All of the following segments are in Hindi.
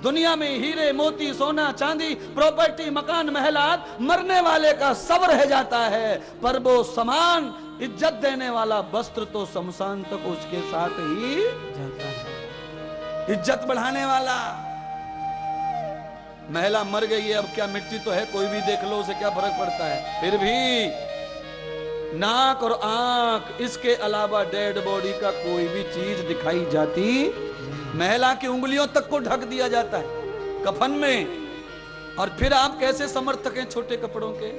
दुनिया में हीरे मोती सोना चांदी प्रॉपर्टी मकान महलात मरने वाले का सब रह जाता है, पर वो समान इज्जत देने वाला वस्त्र तो शमशान तक उसके साथ ही जाता है। इज्जत बढ़ाने वाला। महिला मर गई है, अब क्या मिट्टी तो है, कोई भी देख लो, उसे क्या फर्क पड़ता है। फिर भी नाक और आंख, इसके अलावा डेड बॉडी का कोई भी चीज दिखाई जाती। महिला की उंगलियों तक को ढक दिया जाता है कफन में। और फिर आप कैसे समर्थक हैं छोटे कपड़ों के?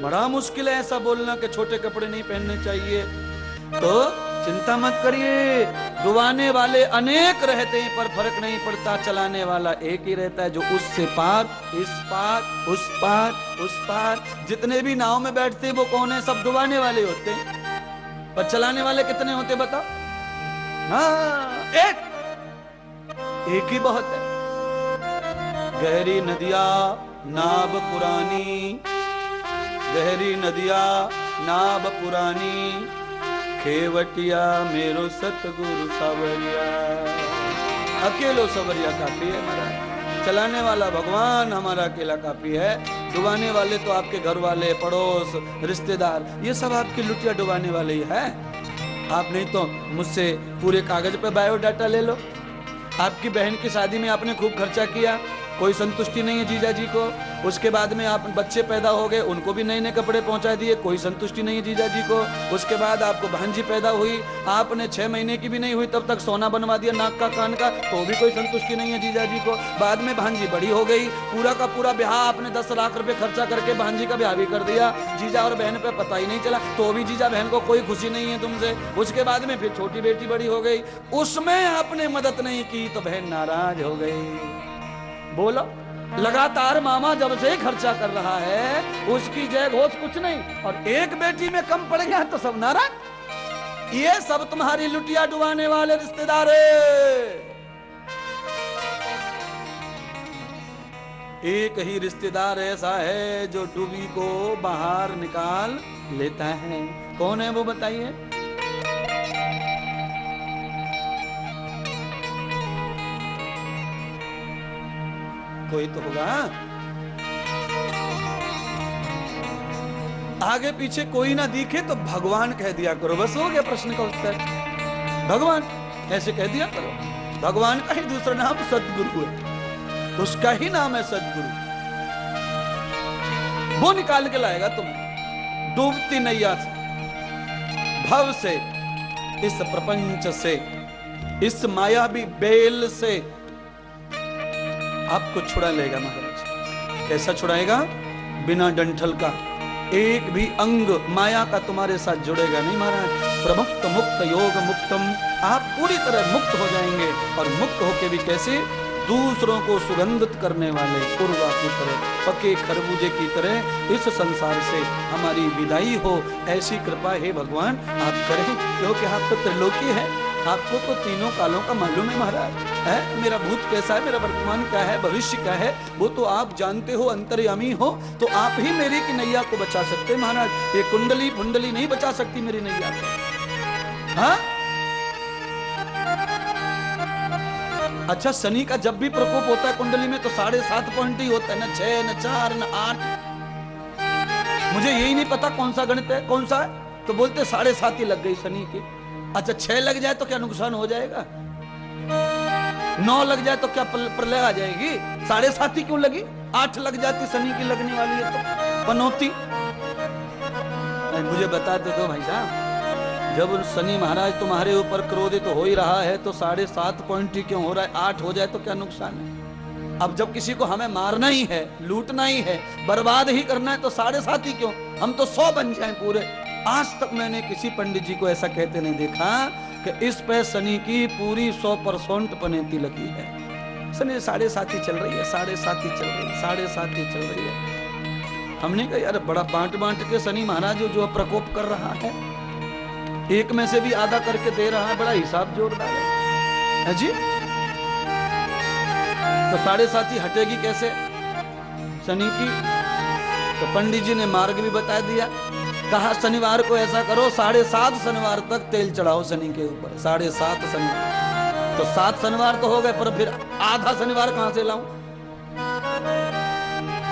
बड़ा मुश्किल है ऐसा बोलना कि छोटे कपड़े नहीं पहनने चाहिए। तो चिंता मत करिए, डुबाने वाले अनेक रहते हैं पर फर्क नहीं पड़ता, चलाने वाला एक ही रहता है, जो उससे पार इस पार उस पार उस पार। जितने भी नाव में बैठते हैं वो कौन है? सब डुबाने वाले होते हैं, पर चलाने वाले कितने होते बताओ? हाँ, एक ही बहुत है। गहरी नदिया नाव पुरानी, गहरी नदिया नाव पुरानी, खेवटिया मेरो सतगुरु सावरिया। अकेलो सवरिया काफी है महाराज, चलाने वाला भगवान हमारा अकेला काफी है। डुबाने वाले तो आपके घर वाले, पड़ोस, रिश्तेदार, ये सब आपकी लुटिया डुबाने वाले ही है। आप नहीं तो मुझसे पूरे कागज पे बायोडाटा ले लो। आपकी बहन की शादी में आपने खूब खर्चा किया, कोई संतुष्टि नहीं है जीजा जी को। उसके बाद में आप बच्चे पैदा हो गए, उनको भी नए नए कपड़े पहुंचा दिए, कोई संतुष्टि नहीं है जीजा जी को। उसके बाद आपको भांजी पैदा हुई, आपने 6 महीने की भी नहीं हुई तब तक सोना बनवा दिया नाक का कान का, तो भी कोई संतुष्टि नहीं है जीजा जी को। बाद में भांजी बड़ी हो गई, पूरा का पूरा ब्याह आपने 10 लाख रुपए खर्चा करके भांजी का ब्याह भी कर दिया, जीजा और बहन पे पता ही नहीं चला, तो भी जीजा बहन को कोई खुशी नहीं है तुमसे। उसके बाद में फिर छोटी बेटी बड़ी हो गई, उसमें आपने मदद नहीं की तो बहन नाराज हो गई। बोलो, लगातार मामा जब से खर्चा कर रहा है, उसकी जय घोष कुछ नहीं, और एक बेटी में कम पड़ गया तो सब नाराज। ये सब तुम्हारी लुटिया डुबाने वाले रिश्तेदार है। एक ही रिश्तेदार ऐसा है जो डूबी को बाहर निकाल लेता है। कौन है वो बताइए? कोई तो होगा। आगे पीछे कोई ना दिखे तो भगवान कह दिया करो, बस हो गया प्रश्न का उत्तर। भगवान ऐसे कह दिया करो। भगवान का ही दूसरा नाम सदगुरु है, उसका ही नाम है सदगुरु। वो निकाल के लाएगा तुम्हें डूबती नैया से, भव से, इस प्रपंच से, इस मायावी बेल से आपको छुड़ा लेगा महाराज। कैसा छुड़ाएगा? बिना डंठल का एक भी अंग माया का तुम्हारे साथ जुड़ेगा नहीं महाराज। प्रमुक्त मुक्त योग मुक्तम, आप पूरी तरह मुक्त हो जाएंगे। और मुक्त होके भी कैसे? दूसरों को सुगंधित करने वाले उर्वा की तरह, पके खरबूजे की तरह इस संसार से हमारी विदाई हो, ऐसी कृपा हे भगवान आप करें। क्योंकि आप तो त्रिलोकी है, आपको तो तीनों कालों का मालूम है महाराज। है मेरा भूत कैसा है, मेरा वर्तमान क्या है, भविष्य क्या है, वो तो आप जानते हो, अंतर्यामी हो। तो आप ही मेरी की नैया को बचा सकते हैं महाराज। ये कुंडली फुंडली नहीं बचा सकती मेरी नैया को। हाँ, अच्छा, शनि का जब भी प्रकोप होता है कुंडली में तो 7.5 पॉइंट ही होता है, न 6 न 4 न 8। मुझे यही नहीं पता कौन सा गणित है, कौन सा है, तो बोलते 7.5 ही लग गई शनि की। अच्छा, 6 लग जाए तो क्या नुकसान हो जाएगा? 9 लग जाए तो क्या प्रलय आ जाएगी? 7.5 ही क्यों लगी? 8 लग जाती शनि की लगने वाली है तो पनौती। मुझे बताते दो भाई साहब, जब शनि महाराज तुम्हारे ऊपर क्रोधित हो ही रहा है तो 7.5 पॉइंट ही क्यों हो रहा है? 8 हो जाए तो क्या नुकसान है? अब जब किसी को हमें मारना ही है, लूटना ही है, बर्बाद ही करना है तो 7.5 ही क्यों? हम तो 100 बन जाएं पूरे। आज तक मैंने किसी पंडित जी को ऐसा कहते नहीं देखा कि इस पे शनि की पूरी 100% पनेती लगी है। शनि 7.5 ही चल रही है, 7.5 ही चल रही है, 7.5 ही चल रही है। हमने कहा यार बड़ा बांट के शनि महाराज जो प्रकोप कर रहा है, एक में से भी आधा करके दे रहा है, बड़ा हिसाब जोरदार है जी। तो 7.5 ही हटेगी कैसे शनि की? तो पंडित जी ने मार्ग भी बता दिया, कहा शनिवार को ऐसा करो 7.5 शनिवार तक तेल चढ़ाओ शनि के ऊपर। 7.5 शनिवार तो 7 शनिवार तो हो गए, पर फिर आधा शनिवार कहां से लाऊं?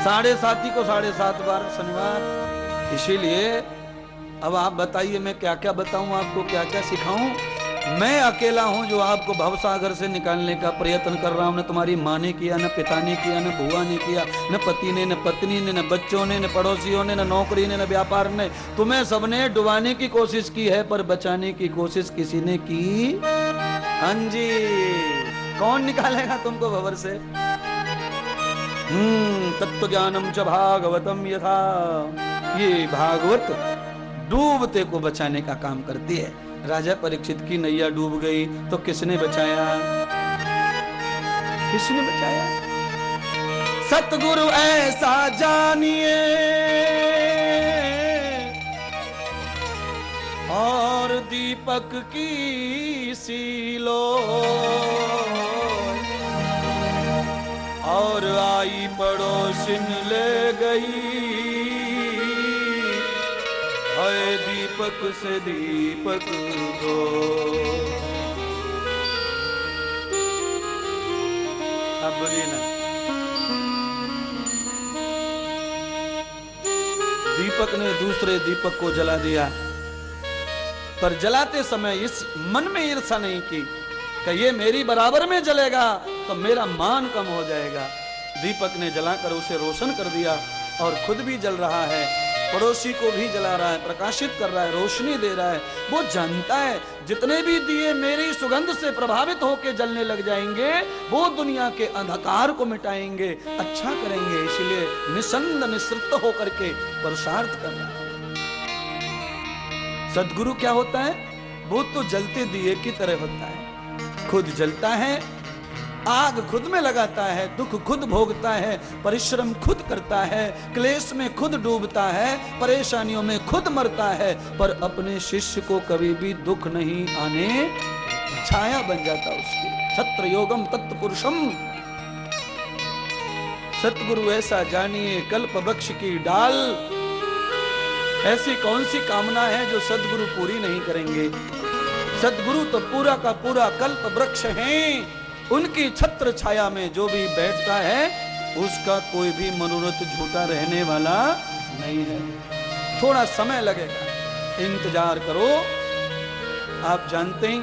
7.5 को 7.5 बार शनिवार। इसीलिए अब आप बताइए मैं क्या क्या बताऊं आपको, क्या क्या सिखाऊं? मैं अकेला हूं जो आपको भवसागर से निकालने का प्रयत्न कर रहा हूं। न तुम्हारी माँ ने किया, न पिता ने किया, न बुआ ने किया, न पति ने, न पत्नी ने, न बच्चों ने, न पड़ोसियों ने, न नौकरी ने, न व्यापार ने। तुम्हें सबने डुबाने की कोशिश की है, पर बचाने की कोशिश किसी ने की? हाँ जी। कौन निकालेगा तुमको भंवर से? तत्व ज्ञानम च भागवतम यथा। ये भागवत डूबते को बचाने का काम करती है। राजा परीक्षित की नैया डूब गई तो किसने बचाया? किसने बचाया? सतगुरु ऐसा जानिए और दीपक की सीलो, और आई पड़ोसिन ले गई, है दीपक से दीपक दो। अब बोलिए ना, दीपक ने दूसरे दीपक को जला दिया, पर जलाते समय इस मन में ईर्ष्या नहीं की कि ये मेरी बराबर में जलेगा तो मेरा मान कम हो जाएगा। दीपक ने जलाकर उसे रोशन कर दिया और खुद भी जल रहा है, पड़ोसी को भी जला रहा है, प्रकाशित कर रहा है, रोशनी दे रहा है। वो जानता है जितने भी दिए मेरी सुगंध से प्रभावित होकर जलने लग जाएंगे, वो दुनिया के अंधकार को मिटाएंगे, अच्छा करेंगे। इसलिए निसंद निसृत होकर के पुरुषार्थ कर रहा है। सद्गुरु क्या होता है? वो तो जलते दिए की तरह होता है। खुद जलता है, आग खुद में लगाता है, दुख खुद भोगता है, परिश्रम खुद करता है, क्लेश में खुद डूबता है, परेशानियों में खुद मरता है, पर अपने शिष्य को कभी भी दुख नहीं आने, छाया बन जाता उसकी। छत्र योगम तत्पुरुषम। सतगुरु ऐसा जानिए कल्प वृक्ष की डाल। ऐसी कौन सी कामना है जो सदगुरु पूरी नहीं करेंगे? सदगुरु तो पूरा का पूरा कल्प वृक्ष हैं। उनकी छत्र छाया में जो भी बैठता है उसका कोई भी मनोरथ झूठा रहने वाला नहीं है। थोड़ा समय लगेगा, इंतजार करो। आप जानते हैं,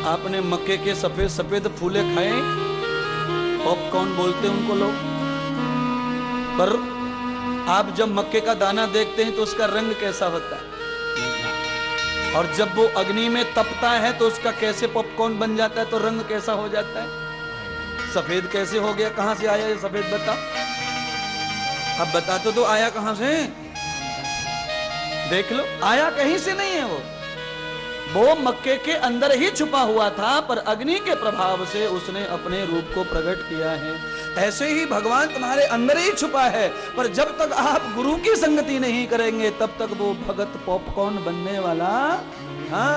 आपने मक्के के सफेद सफेद फूले खाए, पॉपकॉर्न बोलते हैं उनको लोग, पर आप जब मक्के का दाना देखते हैं तो उसका रंग कैसा होता है, और जब वो अग्नि में तपता है तो उसका कैसे पॉपकॉर्न बन जाता है, तो रंग कैसा हो जाता है, सफेद कैसे हो गया? कहां से आया ये सफेद? बता, अब बता तो आया कहां से? देख लो, आया कहीं से नहीं है। वो मक्के के अंदर ही छुपा हुआ था, पर अग्नि के प्रभाव से उसने अपने रूप को प्रकट किया है। ऐसे ही भगवान तुम्हारे अंदर ही छुपा है, पर जब तक आप गुरु की संगति नहीं करेंगे तब तक वो भगत पॉपकॉर्न बनने वाला। हाँ,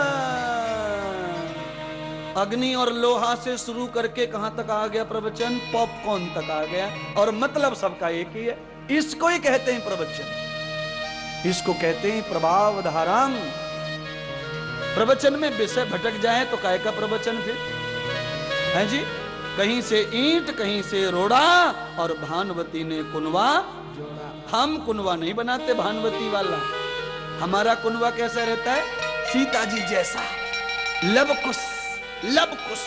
अग्नि और लोहा से शुरू करके कहां तक आ गया प्रवचन? पॉपकॉर्न तक आ गया, और मतलब सबका एक ही है। इसको ही कहते हैं प्रवचन, इसको कहते हैं प्रभाव धाराम। प्रवचन में विषय भटक जाए तो काय का प्रवचन फिर है जी? कहीं से ईंट, कहीं से रोड़ा, और भानवती ने कुनवा जोड़ा। हम कुनवा नहीं बनाते भानवती वाला, हमारा कुनवा कैसा रहता है? सीता जी जैसा, लबकुश लबकुश,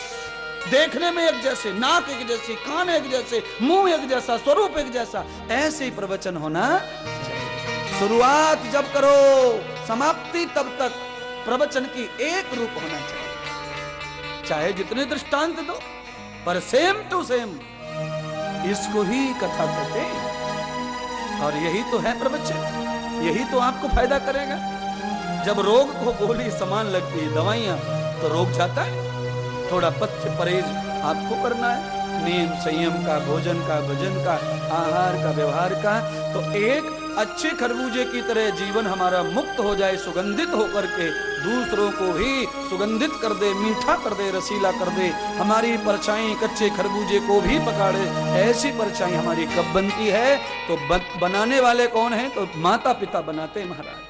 देखने में एक जैसे, नाक एक जैसी, कान एक जैसे, मुंह एक जैसा, स्वरूप एक जैसा। ऐसे ही प्रवचन होना चाहिए। शुरुआत जब करो, समाप्ति तब तक प्रवचन की एक रूप होना चाहिए। चाहे जितने दृष्टांत दो, पर सेम टू सेम। इसको ही कथा कहते हैं, और यही तो है प्रवचन, यही तो आपको फायदा करेगा। जब रोग को गोली समान लगती है दवाइयां, तो रोग जाता है। थोड़ा पथ्य परहेज आपको करना है, नियम संयम का, भोजन का, भजन का, आहार का, व्यवहार का। तो एक अच्छे खरबूजे की तरह जीवन हमारा मुक्त हो जाए, सुगंधित होकर के दूसरों को भी सुगंधित कर दे, मीठा कर दे, रसीला कर दे। हमारी परछाई कच्चे खरबूजे को भी पकाड़े। ऐसी परछाई हमारी कब बनती है? तो बनाने वाले कौन है? तो माता पिता बनाते हैं महाराज।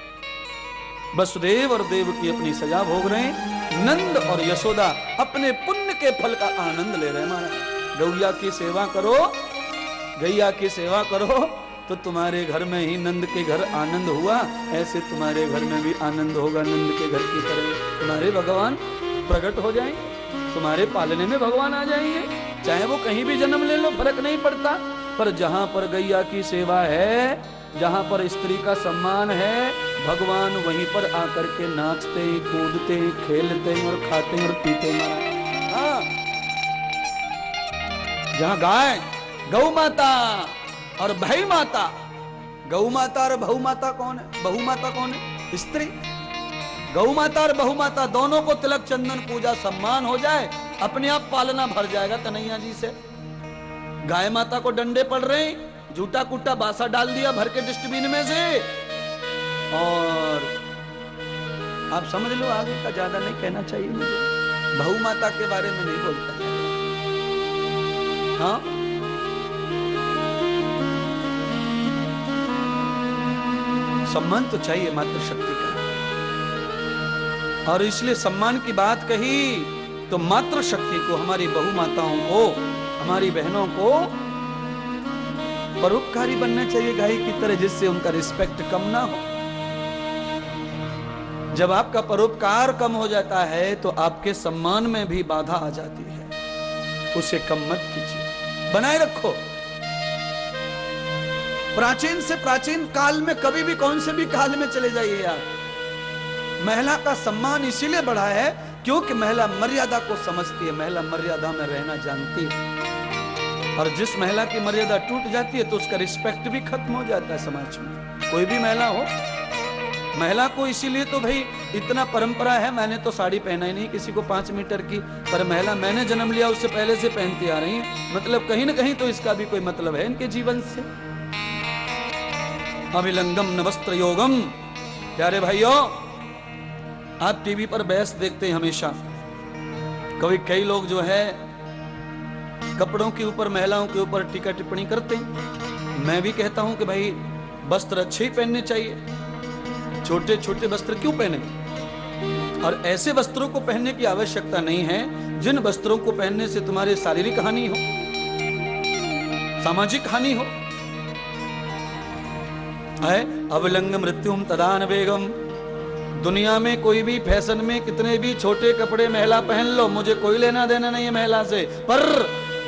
वसुदेव और देवकी अपनी सजा भोग रहे हैं, नंद और यशोदा अपने पुण्य के फल का आनंद ले रहे हैं। महाराज गौया की सेवा करो, गैया की सेवा करो तो तुम्हारे घर में ही नंद के घर आनंद हुआ, ऐसे तुम्हारे घर में भी आनंद होगा नंद के घर की तरह। तुम्हारे भगवान प्रकट हो जाएंगे, तुम्हारे पालने में भगवान आ जाएंगे, चाहे वो कहीं भी जन्म ले लो फर्क नहीं पड़ता। पर जहां पर गैया की सेवा है, जहां पर स्त्री का सम्मान है, भगवान वहीं पर आकर के नाचते कूदते खेलते और खाते और पीते। हाँ, जहां गाय गौ माता और भाई माता, गौ माता और बहु माता कौन है? बहु माता कौन है? स्त्री। गौ माता और बहु माता दोनों को तिलक चंदन पूजा सम्मान हो जाए, अपने आप पालना भर जाएगा कन्हैया जी से। गाय माता को डंडे पड़ रहे, झूठा कुट्टा बासा डाल दिया भर के डस्टबिन में से, और आप समझ लो आगे का ज्यादा नहीं कहना चाहिए मुझे, बहु माता के बारे में नहीं बोलता। हाँ, सम्मान तो चाहिए मातृशक्ति का, और इसलिए सम्मान की बात कही तो मातृशक्ति को, हमारी बहु माताओं को, हमारी बहनों को परोपकारी बनना चाहिए गाय की तरह, जिससे उनका रिस्पेक्ट कम ना हो। जब आपका परोपकार कम हो जाता है तो आपके सम्मान में भी बाधा आ जाती है, उसे कम मत कीजिए, बनाए रखो। प्राचीन से प्राचीन काल में कभी भी कौन से भी काल में चले जाइए आप, महिला का सम्मान इसीलिए बढ़ा है क्योंकि महिला मर्यादा को समझती है, महिला मर्यादा में रहना जानती है, और जिस महिला की मर्यादा टूट जाती है तो उसका रिस्पेक्ट भी खत्म हो जाता है समाज में। कोई भी महिला हो, महिला को इसीलिए तो भाई इतना परंपरा है, मैंने तो साड़ी पहना ही नहीं किसी को 5 मीटर की, पर महिला मैंने जन्म लिया उससे पहले से पहनती आ रही है, मतलब कहीं ना कहीं तो इसका भी कोई मतलब है इनके जीवन से। अभिलंगम न वस्त्र योगम। प्यारे भाइयों, आप टीवी पर बहस देखते हैं हमेशा, कई लोग जो है कपड़ों के ऊपर, महिलाओं के ऊपर टीका टिप्पणी करते हैं। मैं भी कहता हूं कि भाई वस्त्र अच्छे ही पहनने चाहिए, छोटे छोटे वस्त्र क्यों पहने, और ऐसे वस्त्रों को पहनने की आवश्यकता नहीं है जिन वस्त्रों को पहनने से तुम्हारी शारीरिक हानि हो, सामाजिक हानि हो। अवलंग मृत्युम तदान वेगम। दुनिया में कोई भी फैशन में कितने भी छोटे कपड़े महिला पहन लो, मुझे कोई लेना देना नहीं है महिला से, पर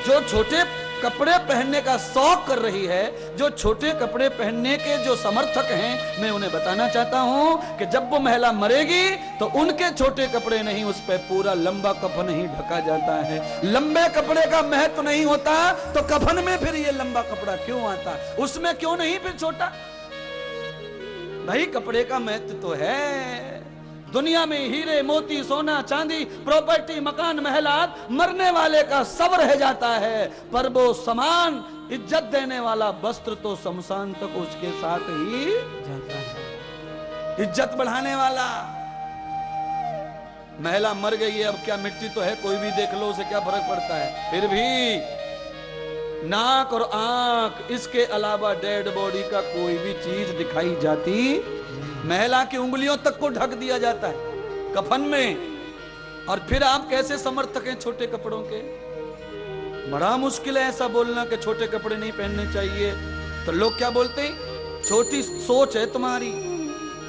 जो छोटे कपड़े पहनने का शौक कर रही है, जो छोटे कपड़े पहनने के जो समर्थक हैं, मैं उन्हें बताना चाहता हूं कि जब वो महिला मरेगी तो उनके छोटे कपड़े नहीं, उस पर पूरा लंबा कफन ही ढका जाता है। लंबे कपड़े का महत्व नहीं होता तो कफन में फिर ये लंबा कपड़ा क्यों आता, उसमें क्यों नहीं फिर छोटा? भाई कपड़े का महत्व तो है। दुनिया में हीरे मोती सोना चांदी प्रॉपर्टी मकान महलात मरने वाले का सब रह जाता है, पर वो समान इज्जत देने वाला वस्त्र तो शमशान तक उसके साथ ही जाता है। इज्जत बढ़ाने वाला। महिला मर गई है, अब क्या मिट्टी तो है, कोई भी देख लो, उसे क्या फर्क पड़ता है। फिर भी नाक और आंख, इसके अलावा डेड बॉडी का कोई भी चीज दिखाई जाती, महिला की उंगलियों तक को ढक दिया जाता है कफन में। और फिर आप कैसे समर्थक हैं छोटे कपड़ों के? बड़ा मुश्किल है ऐसा बोलना कि छोटे कपड़े नहीं पहनने चाहिए। तो लोग क्या बोलते हैं, छोटी सोच है तुम्हारी,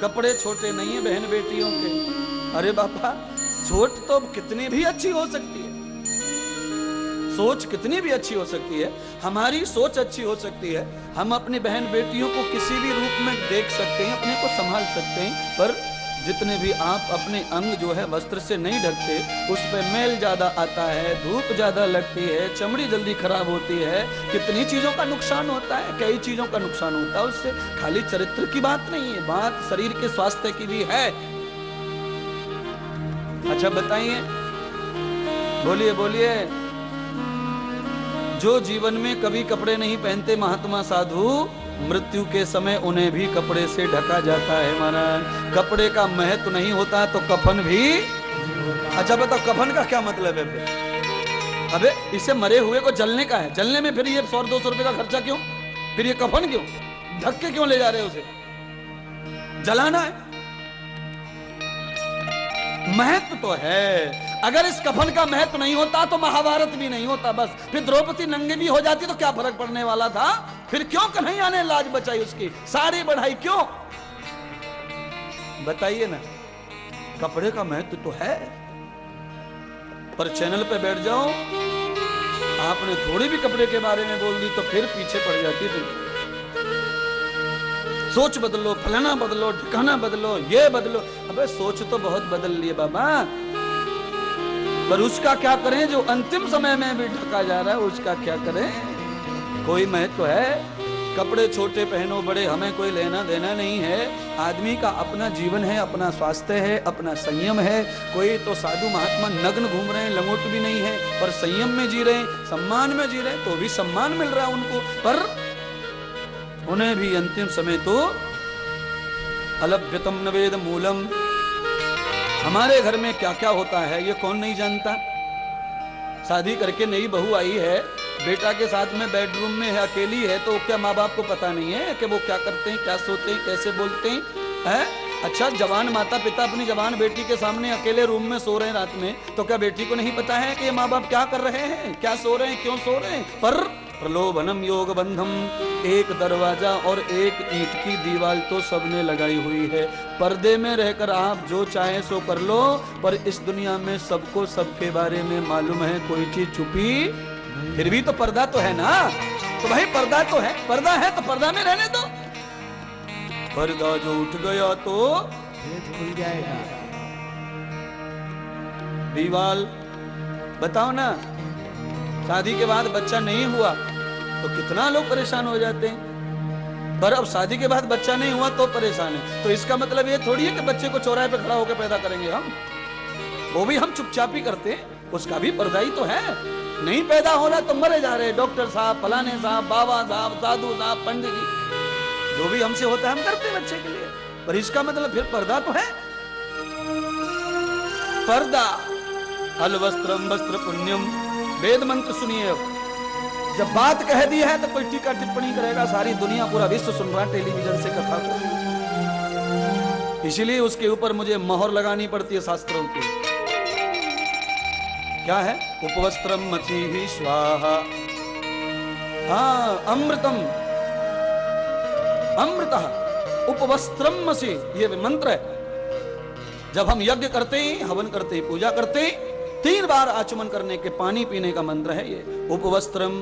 कपड़े छोटे नहीं है बहन बेटियों के। अरे बाबा, सोच तो कितनी भी अच्छी हो सकती है, सोच कितनी भी अच्छी हो सकती है, हमारी सोच अच्छी हो सकती है, हम अपनी बहन बेटियों को किसी भी रूप में देख सकते हैं, अपने को संभाल सकते हैं, पर जितने भी आप अपने अंग जो है वस्त्र से नहीं ढकते, उस पर मैल ज्यादा आता है, धूप ज्यादा लगती है, चमड़ी जल्दी खराब होती है, कितनी चीजों का नुकसान होता है, कई चीजों का नुकसान होता है उससे। खाली चरित्र की बात नहीं है, बात शरीर के स्वास्थ्य की भी है। अच्छा बताइए, बोलिए बोलिए, जो जीवन में कभी कपड़े नहीं पहनते महात्मा साधु, मृत्यु के समय उन्हें भी कपड़े से ढका जाता है महाराज। कपड़े का महत्व नहीं होता तो कफन भी। अच्छा बताओ, कफन का क्या मतलब है फिर? अबे इसे मरे हुए को जलने का है, जलने में फिर ये 100-200 रुपए का खर्चा क्यों? फिर ये कफन क्यों? ढक के क्यों ले जा रहे हो उसे? जलाना है। महत्व तो है। अगर इस कफन का महत्व नहीं होता तो महाभारत भी नहीं होता। बस फिर द्रौपदी नंगे भी हो जाती तो क्या फर्क पड़ने वाला था? फिर क्यों कन्हैया ने लाज बचाई, उसकी साड़ी बढ़ाई, क्यों? बताइए ना। कपड़े का महत्व तो है, पर चैनल पे बैठ जाओ, आपने थोड़ी भी कपड़े के बारे में बोल दी तो फिर पीछे पड़ जाती थी। सोच बदलो, फलाना बदलो, ठिकाना बदलो, ये बदलो। अबे सोच तो बहुत बदल लिए बाबा, पर उसका क्या करें जो अंतिम समय में भी ढका जा रहा है, उसका क्या करें? कोई महत्व है? कपड़े छोटे पहनो बड़े, हमें कोई लेना देना नहीं है। आदमी का अपना जीवन है, अपना स्वास्थ्य है, अपना संयम है। कोई तो साधु महात्मा नग्न घूम रहे हैं, लंगोट भी नहीं है, पर संयम में जी रहे हैं, सम्मान में जी रहे हैं, तो भी सम्मान मिल रहा है उनको। पर उन्हें भी अंतिम समय तो अलभ्यतम न वेद मूलम। हमारे घर में क्या क्या होता है ये कौन नहीं जानता? शादी करके नई बहू आई है, बेटा के साथ में बेडरूम में है, अकेली है, तो क्या माँ बाप को पता नहीं है कि वो क्या करते हैं, क्या सोते हैं, कैसे बोलते हैं? अच्छा, जवान माता पिता अपनी जवान बेटी के सामने अकेले रूम में सो रहे हैं रात में, तो क्या बेटी को नहीं पता है कि ये माँ बाप क्या कर रहे हैं, क्या सो रहे हैं, क्यों सो रहे हैं? पर प्रलोभनम योग बंधम, एक दरवाजा और एक ईंट की दीवार तो सबने लगाई हुई है। पर्दे में रहकर आप जो चाहे सो कर लो, पर इस दुनिया में सबको सबके बारे में मालूम है, कोई चीज छुपी फिर भी तो पर्दा तो है ना। तो भाई पर्दा तो है, पर्दा है तो पर्दा में रहने दो। पर्दा जो उठ गया तो भेद खुल जाएगा। दीवाल बताओ ना, शादी के बाद बच्चा नहीं हुआ तो कितना लोग परेशान हो जाते हैं, पर अब शादी के बाद बच्चा नहीं हुआ तो परेशान है। तो इसका मतलब ये थोड़ी है कि बच्चे को चौराहे पे खड़ा होकर पैदा करेंगे हम, वो भी हम चुपचाप ही करते हैं, उसका भी पर्दा ही तो है। नहीं पैदा हो रहा तो मरे जा रहे, डॉक्टर साहब, फलाने साहब, बाबा साहब, साधु साहब, पंडित जी, जो भी हमसे होता है हम करते हैं बच्चे के लिए, पर इसका मतलब फिर पर्दा तो है। पर्दा अल वस्त्रम वस्त्र पुण्यम, वेद मंत्र सुनिए। जब बात कह दी है तो कोई टीका टिप्पणी करेगा, सारी दुनिया पूरा विश्व सुन रहा है टेलीविजन से कथा को, इसीलिए उसके ऊपर मुझे मोहर लगानी पड़ती है शास्त्रों की। क्या है? उपवस्त्रम मथी स्वाहा, हाँ अमृतम, अमृतः उपवस्त्रम मसी, ये मंत्र है। जब हम यज्ञ करते हैं, हवन करते हैं, पूजा करते हैं, 3 बार आचमन करने के पानी पीने का मंत्र है ये उपवस्त्रम।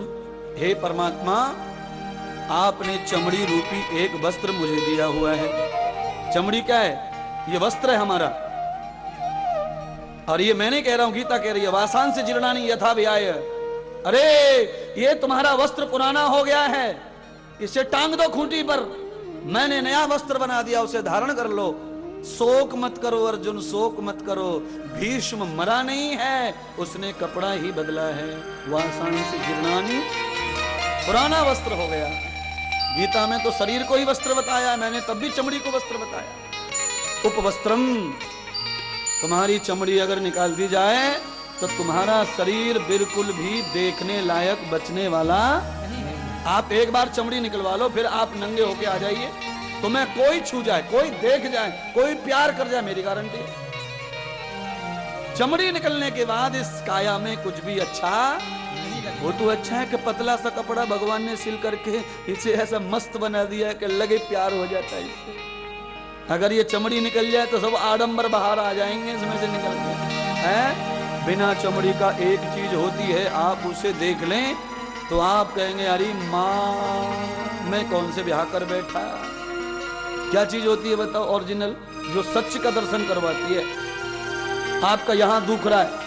हे परमात्मा, आपने चमड़ी रूपी एक वस्त्र मुझे दिया हुआ है। चमड़ी क्या है? ये वस्त्र है हमारा, और ये मैं नहीं कह रहा हूं, गीता कह रही है, वासान से जीर्णानि यथा व्याय। अरे ये तुम्हारा वस्त्र पुराना हो गया है, इसे टांग दो खूंटी पर, मैंने नया वस्त्र बना दिया, उसे धारण कर लो। शोक मत करो अर्जुन, शोक मत करो, भीष्म मरा नहीं है, उसने कपड़ा ही बदला है। वासान से जीर्णानि, पुराना वस्त्र हो गया। गीता में तो शरीर को ही वस्त्र बताया, मैंने तब भी चमड़ी को वस्त्र बताया। उपवस्त्रम, तुम्हारी चमड़ी अगर निकाल दी जाए तो तुम्हारा शरीर बिल्कुल भी देखने लायक बचने वाला नहीं है। आप एक बार चमड़ी निकलवा लो, फिर आप नंगे होके आ जाइए, तुम्हें कोई छू जाए, कोई देख जाए, कोई प्यार कर जाए, मेरी गारंटी है। चमड़ी निकलने के बाद इस काया में कुछ भी अच्छा वो तो अच्छा है कि पतला सा कपड़ा भगवान ने सिल करके इसे ऐसा मस्त बना दिया है कि लगे प्यार हो जाता है इससे। अगर ये चमड़ी निकल जाए तो सब आडंबर बाहर आ जाएंगे इसमें से निकल के। बिना चमड़ी का एक चीज होती है, आप उसे देख लें तो आप कहेंगे अरे माँ मैं कौन से ब्याह कर बैठा। क्या चीज होती है बताओ? ओरिजिनल, जो सच का दर्शन करवाती है। आपका यहां दुख रहा है,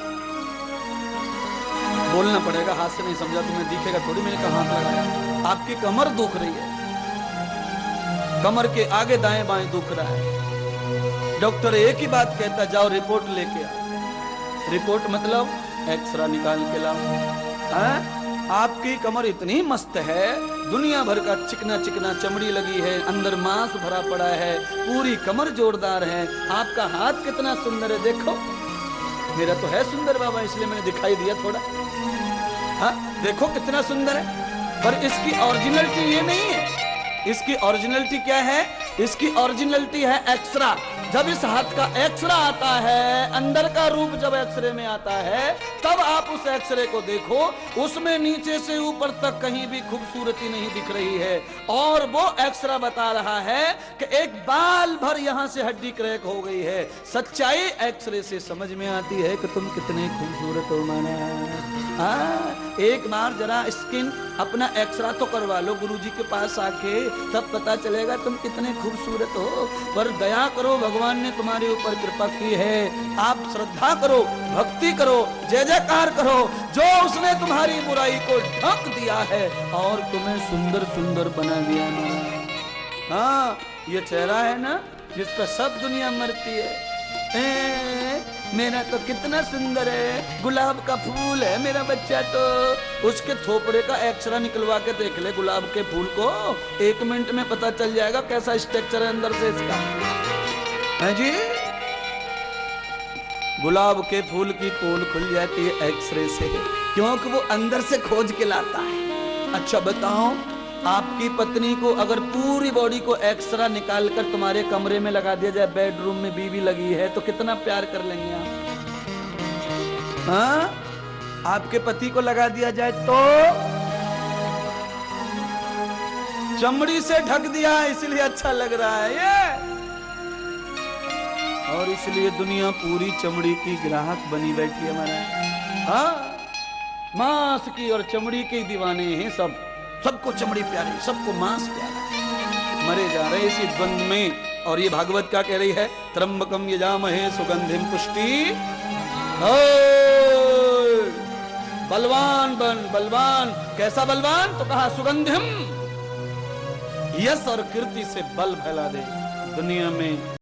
बोलना पड़ेगा, हाथ से नहीं समझा तुम्हें दिखेगा थोड़ी, मैंने कहा हाथ लगाया। आपकी कमर दुख रही है, कमर के आगे दाएं बाएं दुख रहा है, डॉक्टर एक ही बात कहता जाओ रिपोर्ट लेके आओ। रिपोर्ट मतलब एक्सरा निकाल के लाओ। आपकी कमर इतनी मस्त है, दुनिया भर का चिकना चिकना चमड़ी लगी है, अंदर मांस भरा पड़ा है, पूरी कमर जोरदार है। आपका हाथ कितना सुंदर है, देखो। मेरा तो है सुंदर बाबा, इसलिए मैंने दिखाई दिया थोड़ा। हाँ देखो कितना सुंदर है, पर इसकी ओरिजिनलिटी ये नहीं है। इसकी ओरिजिनलिटी क्या है? इसकी ओरिजिनलिटी है एक्सरा। जब इस हाथ का एक्सरे आता है, अंदर का रूप जब एक्सरे में आता है, तब आप उस एक्सरे को देखो, उसमें नीचे से ऊपर तक कहीं भी खूबसूरती नहीं दिख रही है। और वो एक्सरा बता रहा है कि एक बाल भर यहां से हड्डी क्रैक हो गई है। सच्चाई एक्सरे से समझ में आती है कि तुम कितने खूबसूरत हो माना। एक बार जरा स्किन अपना एक्सरा तो करवा लो गुरुजी के पास आके, तब पता चलेगा तुम कितने खूबसूरत हो। पर दया करो, भगवान ने तुम्हारे ऊपर कृपा की है, आप श्रद्धा करो, भक्ति करो, जय जयकार करो, जो उसने तुम्हारी बुराई को ढक दिया है और तुम्हें सुंदर सुंदर बना दिया ना। हाँ, ये चेहरा है ना जिस पर सब दुनिया मरती है। मेरा तो कितना सुंदर है, गुलाब का फूल है मेरा बच्चा, तो उसके थोपड़े का एक्सरा निकलवा के देख ले गुलाब के फूल को, 1 मिनट में पता चल जाएगा कैसा स्ट्रक्चर है अंदर से इसका, है जी। गुलाब के फूल की पोल खुल जाती है एक्सरे से, क्योंकि वो अंदर से खोज के लाता है। अच्छा बताओ, आपकी पत्नी को अगर पूरी बॉडी को एक्सरा निकालकर तुम्हारे कमरे में लगा दिया जाए, बेडरूम में बीवी लगी है, तो कितना प्यार कर लेंगे आप? हाँ, आपके पति को लगा दिया जाए तो चमड़ी से ढक दिया इसलिए अच्छा लग रहा है ये, और इसलिए दुनिया पूरी चमड़ी की ग्राहक बनी बैठी है हमारा। हाँ, मांस की और चमड़ी के दीवाने हैं सब, सबको चमड़ी प्यारी, सबको मांस प्यारा, मरे जा रहे इसी द्वंद में। और ये भागवत क्या कह रही है? त्र्यंबकम यजामहे सुगंधिम पुष्टि। बलवान बन, बलवान। कैसा बलवान? तो कहा सुगंधिम, यश और कीर्ति से बल फैला दे दुनिया में।